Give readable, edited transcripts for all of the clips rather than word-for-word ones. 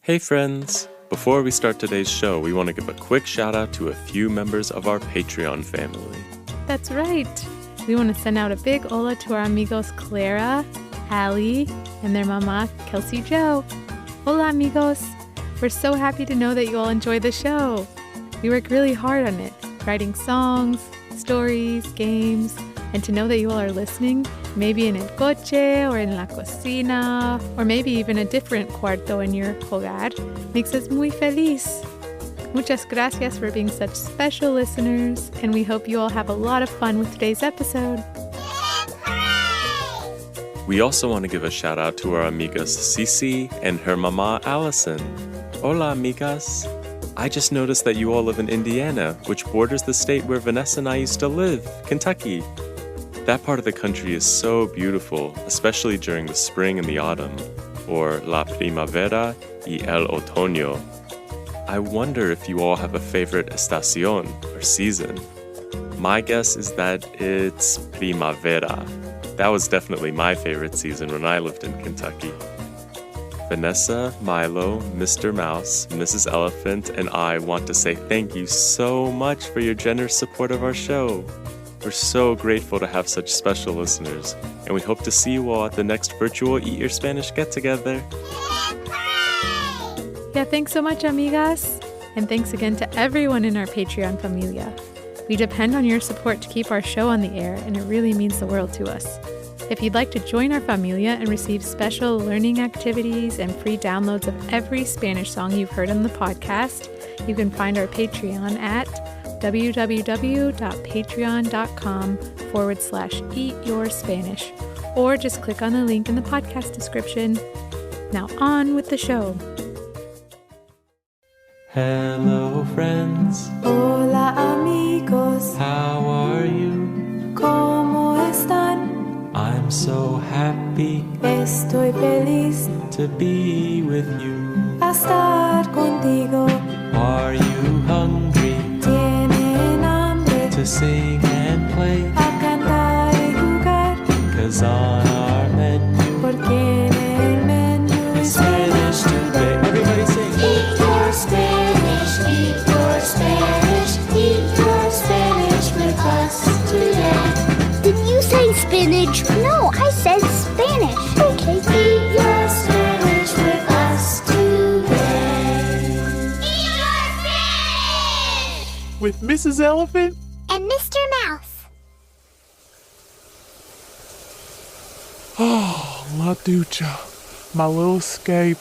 Hey friends! Before we start today's show, we want to give a quick shout out to a few members of our Patreon family. That's right. We want to send out a big hola to our amigos Clara, Hallie, and their mama, Kelsey Jo. Hola amigos! We're so happy to know that you all enjoy the show. We work really hard on it, writing songs, stories, games, and to know that you all are listening, maybe in el coche or in la cocina, or maybe even a different cuarto in your hogar, makes us muy feliz. Muchas gracias for being such special listeners, and we hope you all have a lot of fun with today's episode. We also want to give a shout out to our amigas Cici and her mama Allison. Hola amigas! I just noticed that you all live in Indiana, which borders the state where Vanessa and I used to live, Kentucky. That part of the country is so beautiful, especially during the spring and the autumn, or la primavera y el otoño. I wonder if you all have a favorite estación, or season. My guess is that it's primavera. That was definitely my favorite season when I lived in Kentucky. Vanessa, Milo, Mr. Mouse, Mrs. Elephant, and I want to say thank you so much for your generous support of our show. We're so grateful to have such special listeners, and we hope to see you all at the next virtual Eat Your Spanish get-together. Yeah, thanks so much, amigas. And thanks again to everyone in our Patreon familia. We depend on your support to keep our show on the air, and it really means the world to us. If you'd like to join our familia and receive special learning activities and free downloads of every Spanish song you've heard on the podcast, you can find our Patreon at www.patreon.com/eatyourspanish, or just click on the link in the podcast description. Now on with the show. Hello friends. Hola amigos. How are you? ¿Cómo están? I'm so happy. Estoy feliz To be with you. a estar contigo. Are you hungry? Tienen hambre To sing and play? a cantar y jugar. 'Cause on our menu, Porque en el menú es Spanish today. Everybody sing. Eat your Spanish, eat your Spanish, eat your Spanish with us today. Did you say spinach? No, I said Spanish. Okay. Eat your Spanish with us today. Eat your Spanish! With Mrs. Elephant? And Mr. Mouse. Oh, La Ducha, my little escape.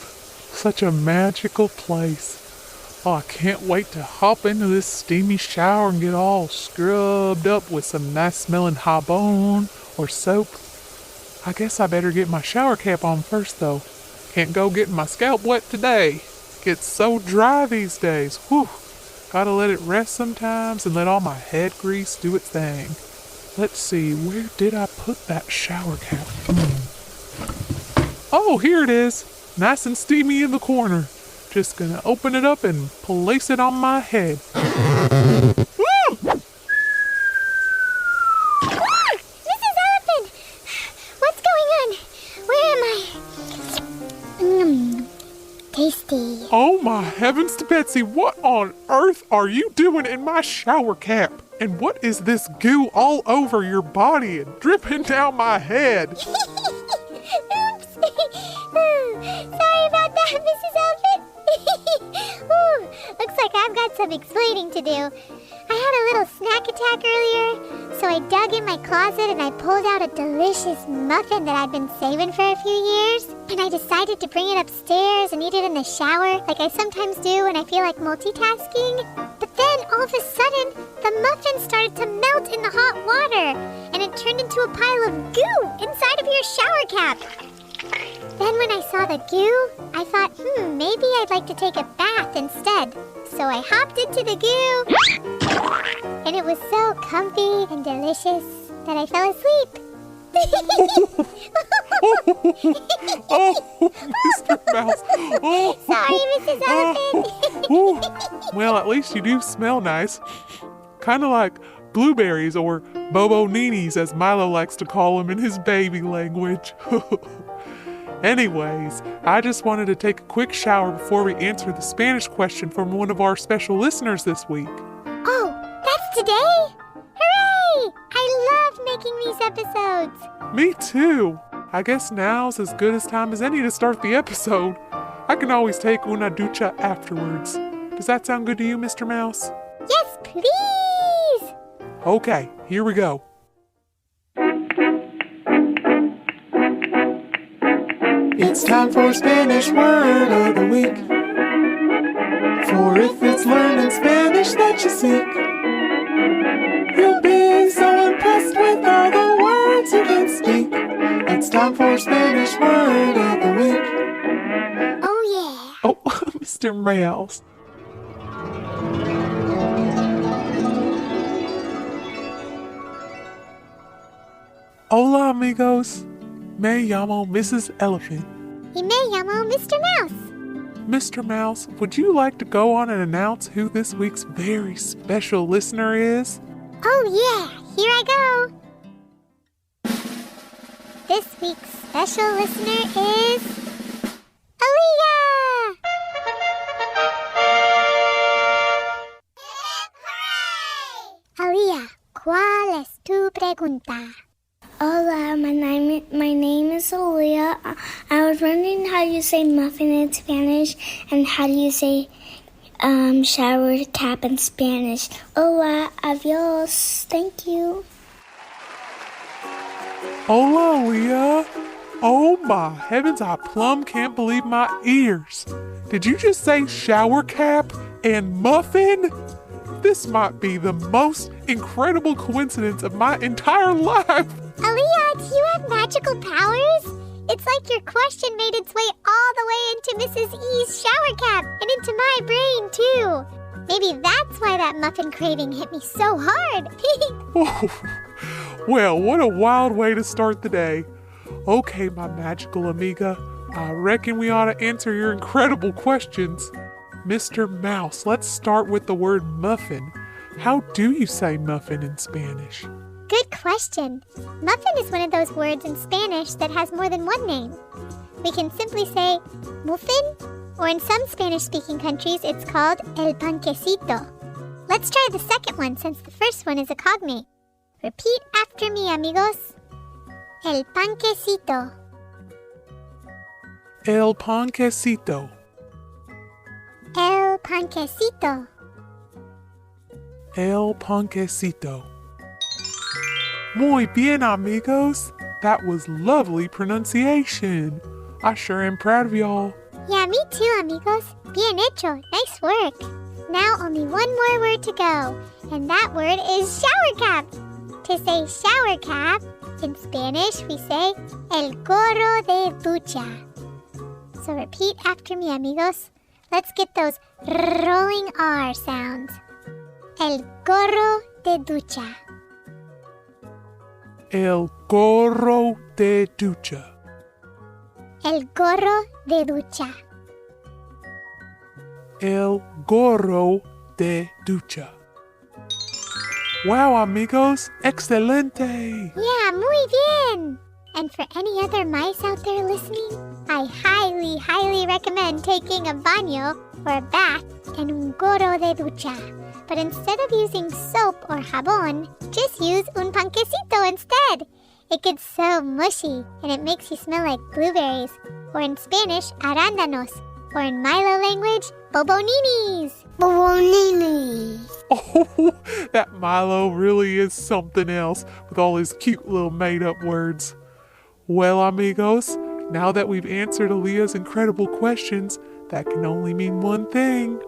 Such a magical place. Oh, I can't wait to hop into this steamy shower and get all scrubbed up with some nice smelling jabón or soap. I guess I better get my shower cap on first though. Can't go getting my scalp wet today. Gets so dry these days. Whew. Gotta let it rest sometimes and let all my head grease do its thing. Let's see, where did I put that shower cap? Oh, here it is. Nice and steamy in the corner. Just gonna open it up and place it on my head. Mrs. Elephant! What's going on? Where am I? Tasty. Oh my heavens to Betsy, what on earth are you doing in my shower cap? And what is this goo all over your body and dripping down my head? Oops. Sorry about that, Mrs. Elephant. Ooh, looks like I've got some explaining to do. I had a little snack attack earlier, so I dug in my closet and I pulled out a delicious muffin that I'd been saving for a few years. And I decided to bring it upstairs and eat it in the shower, like I sometimes do when I feel like multitasking. But then, all of a sudden, the muffin started to melt in the hot water, and it turned into a pile of goo inside of your shower cap. Then when I saw the goo, I thought, maybe I'd like to take a bath instead. So I hopped into the goo, and it was so comfy and delicious that I fell asleep. Oh, Mr. Mouse. Oh. Sorry, Mrs. Elephant. Well, at least you do smell nice. Kind of like blueberries or bobo ninis, as Milo likes to call them in his baby language. Anyways, I just wanted to take a quick shower before we answer the Spanish question from one of our special listeners this week. Oh, that's today? Hooray! I love making these episodes. Me too. I guess now's as good a time as any to start the episode. I can always take una ducha afterwards. Does that sound good to you, Mr. Mouse? Yes, please! Okay, here we go. It's time for Spanish Word of the Week. For if it's learning Spanish that you seek, you'll be so impressed with all the words you can speak. It's time for Spanish Word of the Week. Oh, yeah. Oh, Mr. Mouse. Hola, amigos. Me llamo Mrs. Elephant. Y me llamo Mr. Mouse. Mr. Mouse, would you like to go on and announce who this week's very special listener is? Oh, yeah. Here I go. This week's special listener is Aaliyah! Aaliyah, ¿cuál es tu pregunta? Hola, my name is Aaliyah. I was wondering how you say muffin in Spanish and how do you say shower cap in Spanish. Hola, adios. Thank you. Hola, Leah. Oh my heavens, I plumb can't believe my ears. Did you just say shower cap and muffin? This might be the most incredible coincidence of my entire life. Aaliyah, do you have magical powers? It's like your question made its way all the way into Mrs. E's shower cap and into my brain, too. Maybe that's why that muffin craving hit me so hard. Oh, well, what a wild way to start the day. Okay, my magical amiga, I reckon we ought to answer your incredible questions. Mr. Mouse, let's start with the word muffin. How do you say muffin in Spanish? Good question. Muffin is one of those words in Spanish that has more than one name. We can simply say muffin, or in some Spanish-speaking countries, it's called el panquecito. Let's try the second one since the first one is a cognate. Repeat after me, amigos. El panquecito. El panquecito. El panquecito. El panquecito. Muy bien, amigos. That was lovely pronunciation. I sure am proud of y'all. Yeah, me too, amigos. Bien hecho. Nice work. Now only one more word to go, and that word is shower cap. To say shower cap, in Spanish we say el gorro de ducha. So repeat after me, amigos. Let's get those rolling R sounds. El gorro de ducha. El gorro de ducha. El gorro de ducha. El gorro de ducha. Wow, amigos, excelente! Yeah, muy bien! And for any other mice out there listening, I highly, highly recommend taking a baño or a bath in un gorro de ducha. But instead of using soap or jabón, just use un panquecito instead. It gets so mushy and it makes you smell like blueberries, or in Spanish, arándanos, or in Milo language, boboninis. Boboninis. Oh, that Milo really is something else with all his cute little made-up words. Well, amigos, now that we've answered Aaliyah's incredible questions, that can only mean one thing.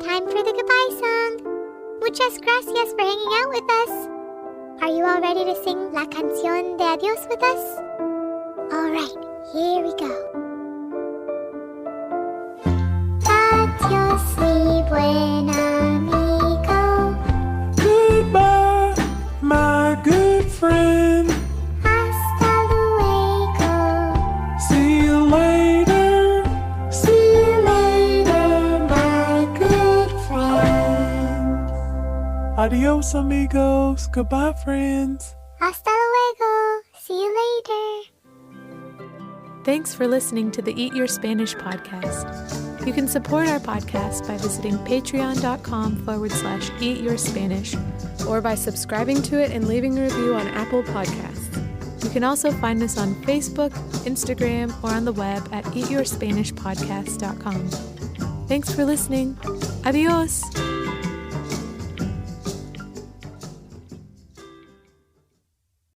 Time for the goodbye song. Muchas gracias for hanging out with us. Are you all ready to sing La Canción de Adiós with us? All right, here we go. Adiós, mi buen amigo. Goodbye, my good friend. Hasta luego. See you later. See you later, my good friend. Adios, amigos. Goodbye, friends. Hasta luego. See you later. Thanks for listening to the Eat Your Spanish podcast. You can support our podcast by visiting patreon.com/eatyourspanish or by subscribing to it and leaving a review on Apple Podcasts. You can also find us on Facebook, Instagram, or on the web at eatyourspanishpodcast.com. Thanks for listening. Adios!